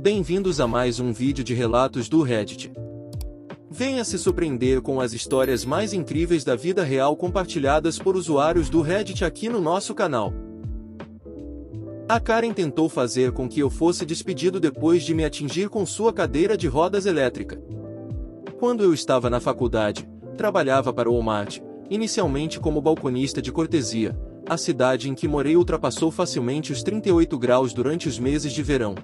Bem-vindos a mais um vídeo de relatos do Reddit. Venha se surpreender com as histórias mais incríveis da vida real compartilhadas por usuários do Reddit aqui no nosso canal. A Karen tentou fazer com que eu fosse despedido depois de me atingir com sua cadeira de rodas elétrica. Quando eu estava na faculdade, trabalhava para o Walmart, inicialmente como balconista de cortesia. A cidade em que morei ultrapassou facilmente os 38 graus durante os meses de verão.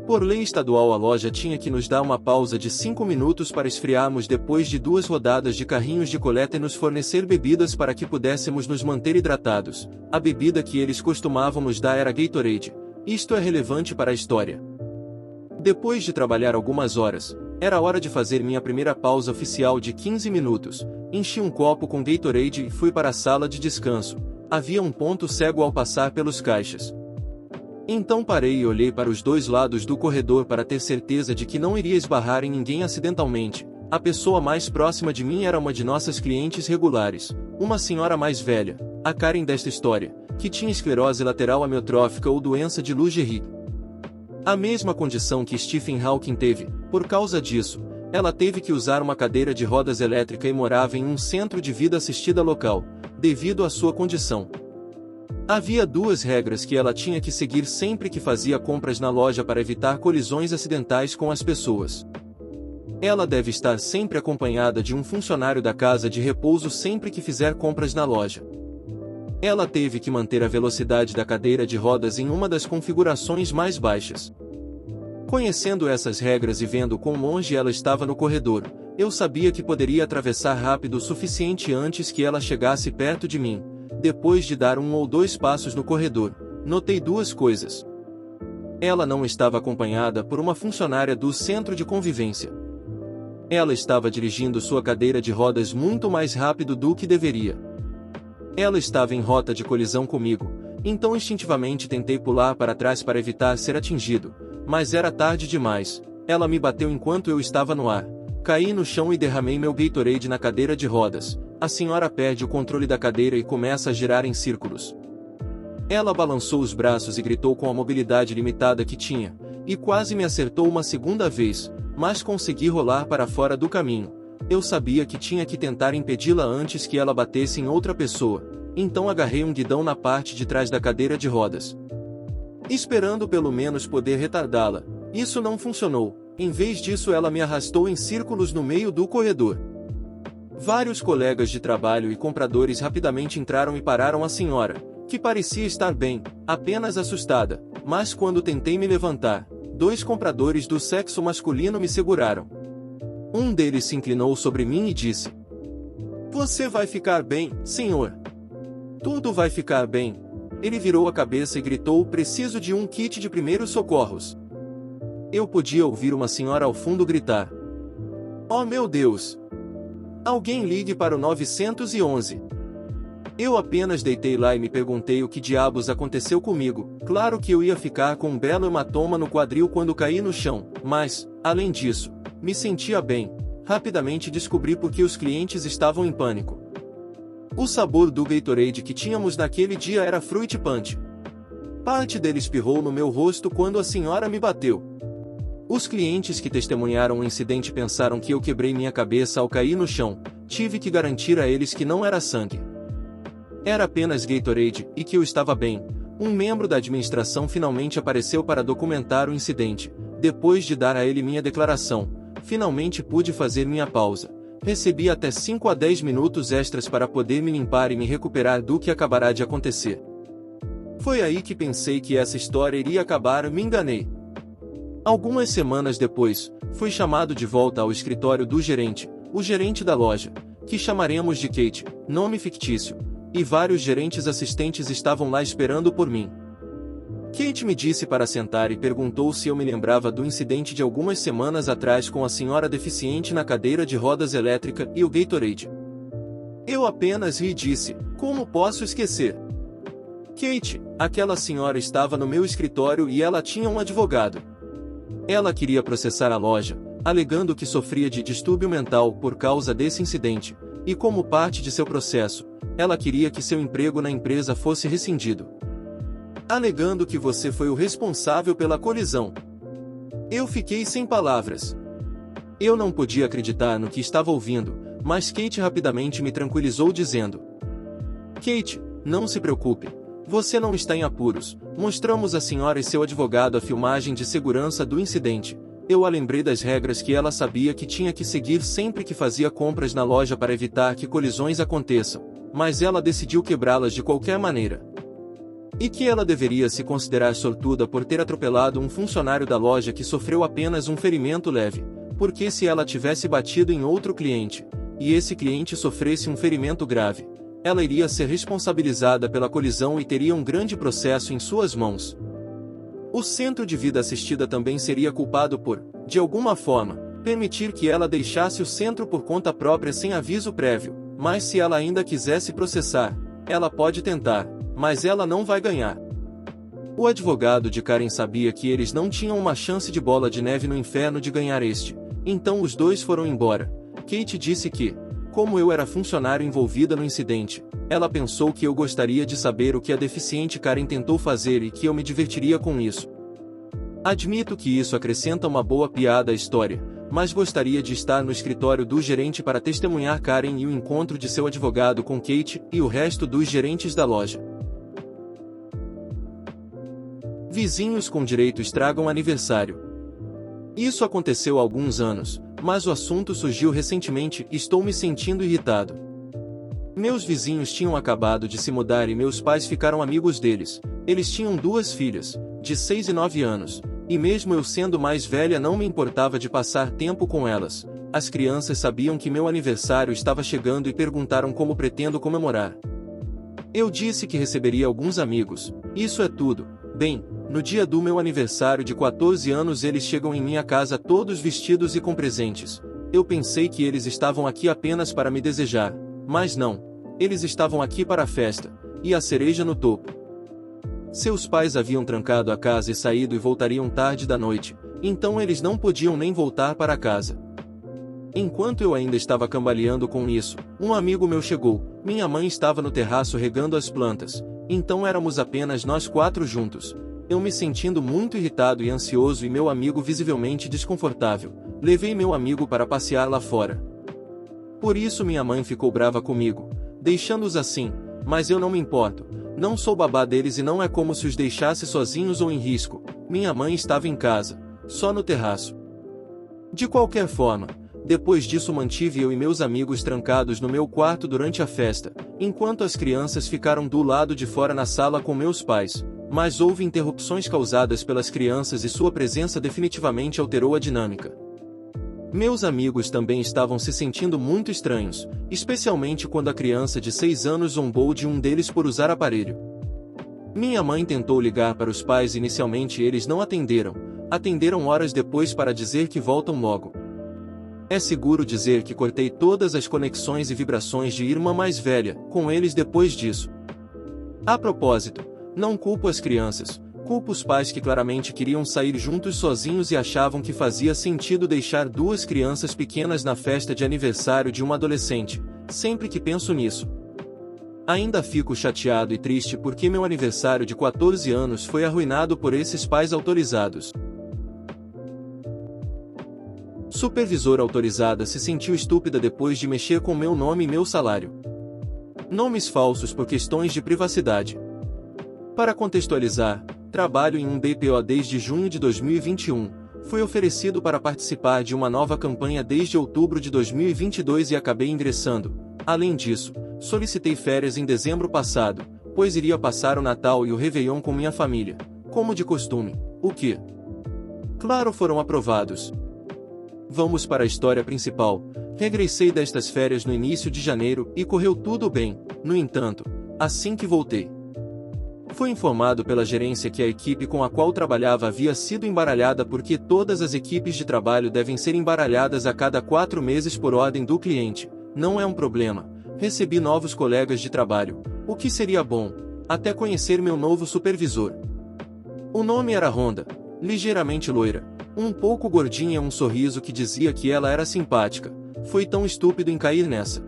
Por lei estadual, a loja tinha que nos dar uma pausa de 5 minutos para esfriarmos depois de 2 rodadas de carrinhos de coleta e nos fornecer bebidas para que pudéssemos nos manter hidratados. A bebida que eles costumavam nos dar era Gatorade. Isto é relevante para a história. Depois de trabalhar algumas horas, era hora de fazer minha primeira pausa oficial de 15 minutos. Enchi um copo com Gatorade e fui para a sala de descanso. Havia um ponto cego ao passar pelos caixas. Então parei e olhei para os dois lados do corredor para ter certeza de que não iria esbarrar em ninguém acidentalmente. A pessoa mais próxima de mim era uma de nossas clientes regulares, uma senhora mais velha, a Karen desta história, que tinha esclerose lateral amiotrófica ou doença de Lou Gehrig. A mesma condição que Stephen Hawking teve. Por causa disso, ela teve que usar uma cadeira de rodas elétrica e morava em um centro de vida assistida local, devido à sua condição. Havia 2 regras que ela tinha que seguir sempre que fazia compras na loja para evitar colisões acidentais com as pessoas. Ela deve estar sempre acompanhada de um funcionário da casa de repouso sempre que fizer compras na loja. Ela teve que manter a velocidade da cadeira de rodas em uma das configurações mais baixas. Conhecendo essas regras e vendo quão longe ela estava no corredor, eu sabia que poderia atravessar rápido o suficiente antes que ela chegasse perto de mim. Depois de dar 1 ou 2 passos no corredor, notei 2 coisas. Ela não estava acompanhada por uma funcionária do centro de convivência. Ela estava dirigindo sua cadeira de rodas muito mais rápido do que deveria. Ela estava em rota de colisão comigo, então instintivamente tentei pular para trás para evitar ser atingido, mas era tarde demais. Ela me bateu enquanto eu estava no ar. Caí no chão e derramei meu Gatorade na cadeira de rodas. A senhora perde o controle da cadeira e começa a girar em círculos. Ela balançou os braços e gritou com a mobilidade limitada que tinha, e quase me acertou uma segunda vez, mas consegui rolar para fora do caminho. Eu sabia que tinha que tentar impedi-la antes que ela batesse em outra pessoa, então agarrei um guidão na parte de trás da cadeira de rodas, esperando pelo menos poder retardá-la. Isso não funcionou. Em vez disso, ela me arrastou em círculos no meio do corredor. Vários colegas de trabalho e compradores rapidamente entraram e pararam a senhora, que parecia estar bem, apenas assustada, mas quando tentei me levantar, 2 compradores do sexo masculino me seguraram. Um deles se inclinou sobre mim e disse: "Você vai ficar bem, senhor. Tudo vai ficar bem." Ele virou a cabeça e gritou: "Preciso de um kit de primeiros socorros." Eu podia ouvir uma senhora ao fundo gritar: "Oh meu Deus! Alguém ligue para o 911. Eu apenas deitei lá e me perguntei o que diabos aconteceu comigo. Claro que eu ia ficar com um belo hematoma no quadril quando caí no chão, mas, além disso, me sentia bem. Rapidamente descobri por que os clientes estavam em pânico. O sabor do Gatorade que tínhamos naquele dia era Fruit Punch. Parte dele espirrou no meu rosto quando a senhora me bateu. Os clientes que testemunharam o incidente pensaram que eu quebrei minha cabeça ao cair no chão. Tive que garantir a eles que não era sangue. Era apenas Gatorade e que eu estava bem. Um membro da administração finalmente apareceu para documentar o incidente. Depois de dar a ele minha declaração, finalmente pude fazer minha pausa. Recebi até 5 a 10 minutos extras para poder me limpar e me recuperar do que acabará de acontecer. Foi aí que pensei que essa história iria acabar. Me enganei. Algumas semanas depois, fui chamado de volta ao escritório do gerente, o gerente da loja, que chamaremos de Kate, nome fictício, e vários gerentes assistentes estavam lá esperando por mim. Kate me disse para sentar e perguntou se eu me lembrava do incidente de algumas semanas atrás com a senhora deficiente na cadeira de rodas elétrica e o Gatorade. Eu apenas ri e disse: "Como posso esquecer? Kate, aquela senhora estava no meu escritório e ela tinha um advogado. Ela queria processar a loja, alegando que sofria de distúrbio mental por causa desse incidente, e como parte de seu processo, ela queria que seu emprego na empresa fosse rescindido. alegando que você foi o responsável pela colisão. Eu fiquei sem palavras. Eu não podia acreditar no que estava ouvindo, mas Kate rapidamente me tranquilizou dizendo: Kate, não se preocupe. Você não está em apuros. Mostramos à senhora e seu advogado a filmagem de segurança do incidente. Eu a lembrei das regras que ela sabia que tinha que seguir sempre que fazia compras na loja para evitar que colisões aconteçam, mas ela decidiu quebrá-las de qualquer maneira. E que ela deveria se considerar sortuda por ter atropelado um funcionário da loja que sofreu apenas um ferimento leve, porque se ela tivesse batido em outro cliente, e esse cliente sofresse um ferimento grave, ela iria ser responsabilizada pela colisão e teria um grande processo em suas mãos. O centro de vida assistida também seria culpado por, de alguma forma, permitir que ela deixasse o centro por conta própria sem aviso prévio, mas se ela ainda quisesse processar, ela pode tentar, mas ela não vai ganhar. O advogado de Karen sabia que eles não tinham uma chance de bola de neve no inferno de ganhar este, então os dois foram embora. Kate disse que, como eu era funcionário envolvida no incidente, ela pensou que eu gostaria de saber o que a deficiente Karen tentou fazer e que eu me divertiria com isso. Admito que isso acrescenta uma boa piada à história, mas gostaria de estar no escritório do gerente para testemunhar Karen e o encontro de seu advogado com Kate e o resto dos gerentes da loja. Vizinhos com direito estragam aniversário. Isso aconteceu há alguns anos, mas o assunto surgiu recentemente e estou me sentindo irritado. Meus vizinhos tinham acabado de se mudar e meus pais ficaram amigos deles. Eles tinham 2 filhas, de 6 e 9 anos, e mesmo eu sendo mais velha não me importava de passar tempo com elas. As crianças sabiam que meu aniversário estava chegando e perguntaram como pretendo comemorar. Eu disse que receberia alguns amigos, isso é tudo. Bem, no dia do meu aniversário de 14 anos eles chegam em minha casa todos vestidos e com presentes. Eu pensei que eles estavam aqui apenas para me desejar, mas não. Eles estavam aqui para a festa, e a cereja no topo. Seus pais haviam trancado a casa e saído e voltariam tarde da noite, então eles não podiam nem voltar para casa. Enquanto eu ainda estava cambaleando com isso, um amigo meu chegou. Minha mãe estava no terraço regando as plantas, então éramos apenas nós 4 juntos. Eu me sentindo muito irritado e ansioso e meu amigo visivelmente desconfortável, levei meu amigo para passear lá fora. Por isso minha mãe ficou brava comigo, deixando-os assim, mas eu não me importo, não sou babá deles e não é como se os deixasse sozinhos ou em risco. Minha mãe estava em casa, só no terraço. De qualquer forma, depois disso mantive eu e meus amigos trancados no meu quarto durante a festa, enquanto as crianças ficaram do lado de fora na sala com meus pais, mas houve interrupções causadas pelas crianças e sua presença definitivamente alterou a dinâmica. Meus amigos também estavam se sentindo muito estranhos, especialmente quando a criança de 6 anos zombou de um deles por usar aparelho. Minha mãe tentou ligar para os pais e inicialmente eles não atenderam, atenderam horas depois para dizer que voltam logo. É seguro dizer que cortei todas as conexões e vibrações de irmã mais velha com eles depois disso. A propósito, não culpo as crianças, culpo os pais que claramente queriam sair juntos sozinhos e achavam que fazia sentido deixar 2 crianças pequenas na festa de aniversário de uma adolescente. Sempre que penso nisso, ainda fico chateado e triste porque meu aniversário de 14 anos foi arruinado por esses pais autorizados. Supervisora autorizada se sentiu estúpida depois de mexer com meu nome e meu salário. Nomes falsos por questões de privacidade. Para contextualizar, trabalho em um BPO desde junho de 2021. Fui oferecido para participar de uma nova campanha desde outubro de 2022 e acabei ingressando. Além disso, solicitei férias em dezembro passado, pois iria passar o Natal e o Réveillon com minha família, como de costume, o que, claro, foram aprovados. Vamos para a história principal. Regressei destas férias no início de janeiro e correu tudo bem. No entanto, assim que voltei, fui informado pela gerência que a equipe com a qual trabalhava havia sido embaralhada porque todas as equipes de trabalho devem ser embaralhadas a cada 4 meses por ordem do cliente. Não é um problema. Recebi novos colegas de trabalho, o que seria bom, até conhecer meu novo supervisor. O nome era Rhonda, ligeiramente loira, um pouco gordinha e um sorriso que dizia que ela era simpática. Foi tão estúpido em cair nessa.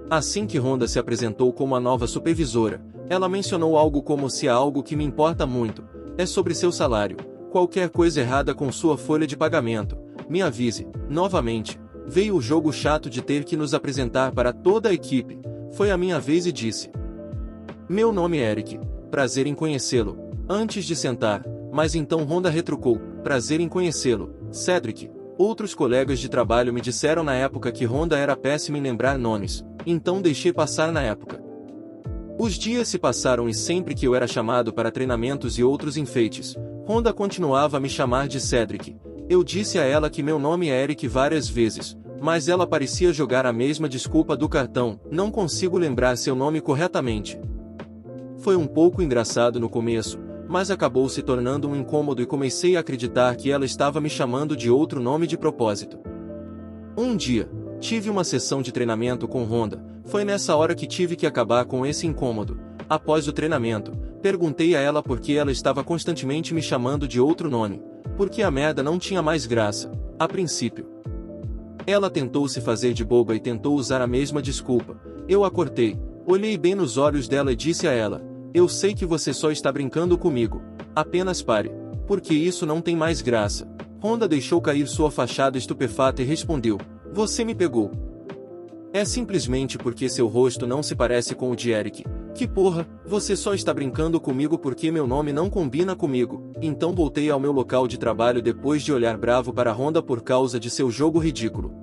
Assim que Rhonda se apresentou como a nova supervisora, ela mencionou algo como se há algo que me importa muito, é sobre seu salário. qualquer coisa errada com sua folha de pagamento, me avise. Novamente, veio o jogo chato de ter que nos apresentar para toda a equipe. Foi a minha vez e disse: meu nome é Eric, prazer em conhecê-lo, antes de sentar, mas então Honda retrucou: prazer em conhecê-lo, Cedric. Outros colegas de trabalho me disseram na época que Honda era péssimo em lembrar nomes, então deixei passar na época. Os dias se passaram e sempre que eu era chamado para treinamentos e outros enfeites, Honda continuava a me chamar de Cedric. Eu disse a ela que meu nome é Eric várias vezes, mas ela parecia jogar a mesma desculpa do cartão: não consigo lembrar seu nome corretamente. Foi um pouco engraçado no começo, mas acabou se tornando um incômodo e comecei a acreditar que ela estava me chamando de outro nome de propósito. Um dia, tive uma sessão de treinamento com Honda. Foi nessa hora que tive que acabar com esse incômodo. Após o treinamento, perguntei a ela por que ela estava constantemente me chamando de outro nome, porque a merda não tinha mais graça, a princípio. Ela tentou se fazer de boba e tentou usar a mesma desculpa. Eu a cortei, olhei bem nos olhos dela e disse a ela: eu sei que você só está brincando comigo. Apenas pare, porque isso não tem mais graça. Honda deixou cair sua fachada estupefata e respondeu: você me pegou. É simplesmente porque seu rosto não se parece com o de Eric. Que porra, você só está brincando comigo porque meu nome não combina comigo. Então voltei ao meu local de trabalho depois de olhar bravo para Honda por causa de seu jogo ridículo.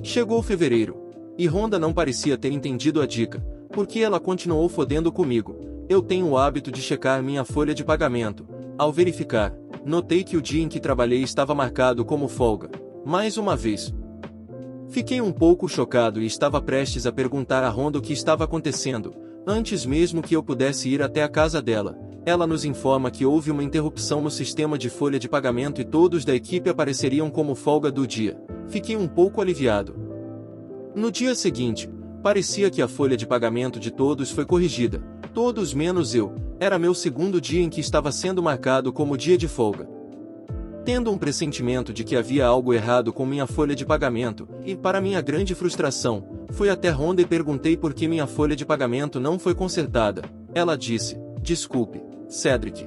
Chegou fevereiro, e Honda não parecia ter entendido a dica, porque ela continuou fodendo comigo. Eu tenho o hábito de checar minha folha de pagamento. Ao verificar, notei que o dia em que trabalhei estava marcado como folga. Mais uma vez. Fiquei um pouco chocado e estava prestes a perguntar a Honda o que estava acontecendo. Antes mesmo que eu pudesse ir até a casa dela, ela nos informa que houve uma interrupção no sistema de folha de pagamento e todos da equipe apareceriam como folga do dia. Fiquei um pouco aliviado. No dia seguinte, parecia que a folha de pagamento de todos foi corrigida. Todos menos eu. Era meu segundo dia em que estava sendo marcado como dia de folga. Tendo um pressentimento de que havia algo errado com minha folha de pagamento, e para minha grande frustração, fui até Honda e perguntei por que minha folha de pagamento não foi consertada. Ela disse: desculpe, Cedric.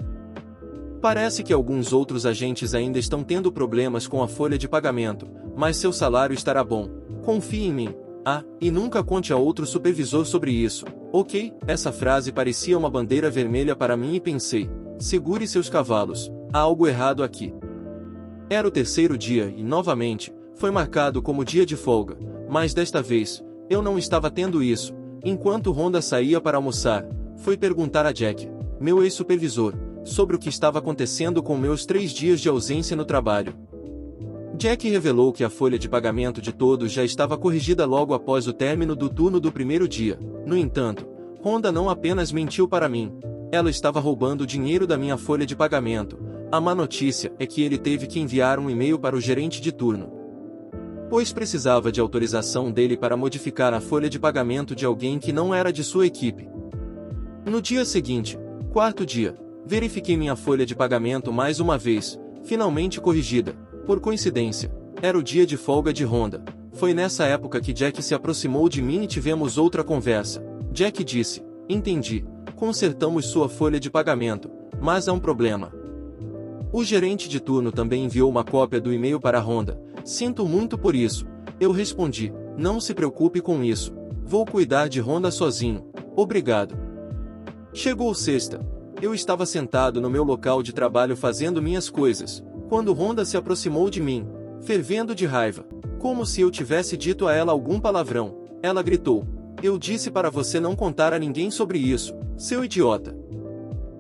Parece que alguns outros agentes ainda estão tendo problemas com a folha de pagamento, mas seu salário estará bom. Confie em mim. Ah, e nunca conte a outro supervisor sobre isso, ok? Essa frase parecia uma bandeira vermelha para mim e pensei: segure seus cavalos, há algo errado aqui. Era o terceiro dia e, novamente, foi marcado como dia de folga, mas desta vez, eu não estava tendo isso. Enquanto Honda saía para almoçar, fui perguntar a Jack, meu ex-supervisor, sobre o que estava acontecendo com meus 3 dias de ausência no trabalho. Jack revelou que a folha de pagamento de todos já estava corrigida logo após o término do turno do primeiro dia. No entanto, Honda não apenas mentiu para mim, ela estava roubando dinheiro da minha folha de pagamento. A má notícia é que ele teve que enviar um e-mail para o gerente de turno, pois precisava de autorização dele para modificar a folha de pagamento de alguém que não era de sua equipe. No dia seguinte, quarto dia, verifiquei minha folha de pagamento mais uma vez, finalmente corrigida. Por coincidência, era o dia de folga de Honda. Foi nessa época que Jack se aproximou de mim e tivemos outra conversa. Jack disse: entendi, consertamos sua folha de pagamento, mas há um problema. O gerente de turno também enviou uma cópia do e-mail para a Honda. Sinto muito por isso. Eu respondi: não se preocupe com isso. Vou cuidar de Honda sozinho. Obrigado. Chegou sexta. Eu estava sentado no meu local de trabalho fazendo minhas coisas, quando Honda se aproximou de mim, fervendo de raiva. Como se eu tivesse dito a ela algum palavrão. Ela gritou: eu disse para você não contar a ninguém sobre isso, seu idiota.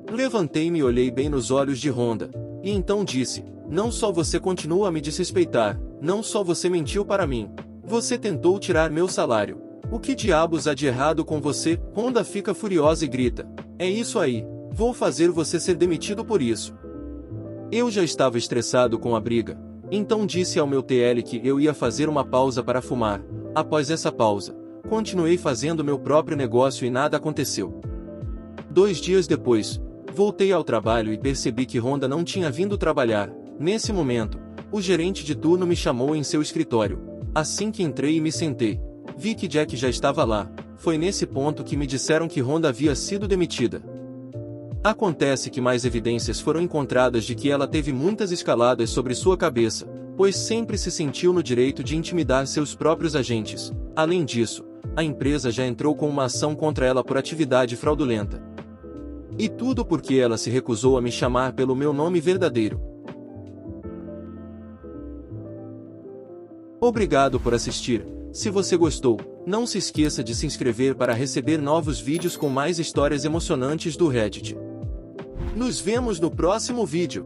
Levantei-me e olhei bem nos olhos de Honda. E então disse: não só você continua a me desrespeitar, não só você mentiu para mim, você tentou tirar meu salário. O que diabos há de errado com você? Honda fica furiosa e grita: é isso aí, vou fazer você ser demitido por isso. Eu já estava estressado com a briga, então disse ao meu TL que eu ia fazer uma pausa para fumar. Após essa pausa, continuei fazendo meu próprio negócio e nada aconteceu. 2 dias depois, voltei ao trabalho e percebi que Honda não tinha vindo trabalhar. Nesse momento, o gerente de turno me chamou em seu escritório. Assim que entrei e me sentei, vi que Jack já estava lá. Foi nesse ponto que me disseram que Honda havia sido demitida. Acontece que mais evidências foram encontradas de que ela teve muitas escaladas sobre sua cabeça, pois sempre se sentiu no direito de intimidar seus próprios agentes. Além disso, a empresa já entrou com uma ação contra ela por atividade fraudulenta. E tudo porque ela se recusou a me chamar pelo meu nome verdadeiro. Obrigado por assistir. Se você gostou, não se esqueça de se inscrever para receber novos vídeos com mais histórias emocionantes do Reddit. Nos vemos no próximo vídeo.